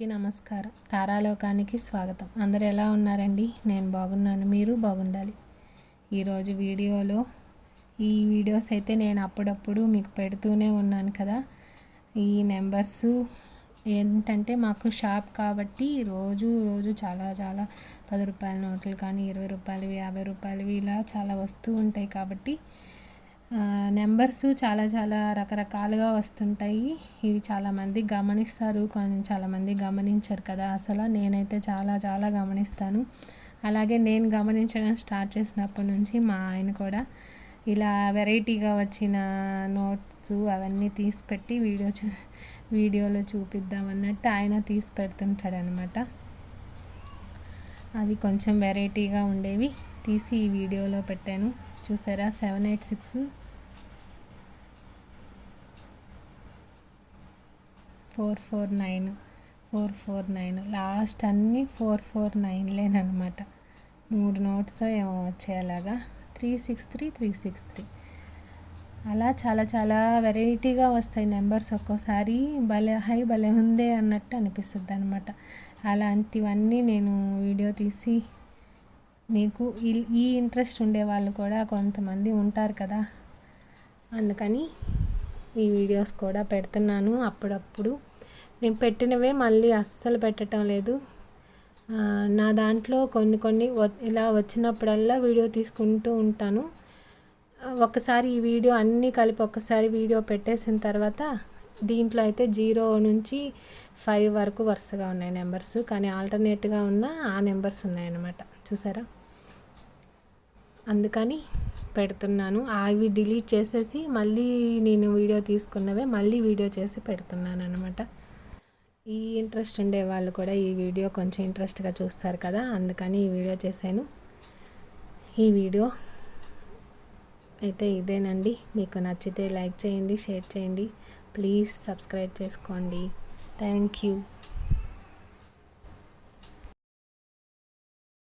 అందరికీ నమస్కారం. తారాలోకానికి స్వాగతం. అందరూ ఎలా ఉన్నారండి? నేను బాగున్నాను, మీరు బాగుండాలి. ఈరోజు ఈ వీడియోస్ అయితే నేను అప్పుడప్పుడు మీకు పెడుతూనే ఉన్నాను కదా. ఈ నెంబర్స్ ఏంటంటే మాకు షాప్ కాబట్టి రోజు చాలా 10 రూపాయల నోట్లు కానీ 20 రూపాయలవి 50 రూపాయలవి ఇలా చాలా వస్తూ ఉంటాయి కాబట్టి నెంబర్స్ చాలా రకరకాలుగా వస్తుంటాయి. ఇవి చాలామంది గమనిస్తారు, కానీ చాలామంది గమనించరు కదా. అసలు నేనైతే చాలా గమనిస్తాను. అలాగే నేను గమనించడం స్టార్ట్ చేసినప్పటి నుంచి మా ఆయన కూడా ఇలా వెరైటీగా వచ్చిన నోట్స్ అవన్నీ తీసి పెట్టి వీడియోలో చూపిద్దామన్నట్టు ఆయన తీసి పెడుతుంటాడనమాట. అవి కొంచెం వెరైటీగా ఉండేవి తీసి ఈ వీడియోలో పెట్టాను. చూసారా, 786 449 లాస్ట్ అన్నీ 449లేనమాట. 3 నోట్స్ ఏమో వచ్చాయి అలాగా. 363 అలా చాలా వెరైటీగా వస్తాయి నెంబర్స్. ఒక్కోసారి భలే ఉందే అన్నట్టు అనిపిస్తుంది అనమాట. అలాంటివన్నీ నేను వీడియో తీసి మీకు ఈ ఇంట్రెస్ట్ ఉండే వాళ్ళు కూడా కొంతమంది ఉంటారు కదా, అందుకని ఈ వీడియోస్ కూడా పెడుతున్నాను. అప్పుడప్పుడు నేను పెట్టినవే మళ్ళీ అస్సలు పెట్టడం లేదు. నా దాంట్లో కొన్ని ఇలా వచ్చినప్పుడల్లా వీడియో తీసుకుంటూ ఉంటాను. ఒకసారి ఈ వీడియో అన్నీ కలిపి ఒక్కసారి వీడియో పెట్టేసిన తర్వాత దీంట్లో అయితే 0 నుంచి 5 వరకు వరుసగా ఉన్నాయి నెంబర్స్, కానీ ఆల్టర్నేట్గా ఉన్న ఆ నెంబర్స్ ఉన్నాయన్నమాట. చూసారా, అందుకని పెడుతున్నాను. అవి డిలీట్ చేసేసి మళ్ళీ నేను వీడియో తీసుకున్నవే మళ్ళీ వీడియో చేసి పెడుతున్నాను అనమాట. ఈ ఇంట్రెస్ట్ ఉండే వాళ్ళు కూడా ఈ వీడియో కొంచెం ఇంట్రెస్ట్గా చూస్తారు కదా, అందుకని ఈ వీడియో చేశాను. ఈ వీడియో అయితే ఇదేనండి. మీకు నచ్చితే లైక్ చేయండి, షేర్ చేయండి, ప్లీజ్ సబ్స్క్రైబ్ చేసుకోండి. Thank you.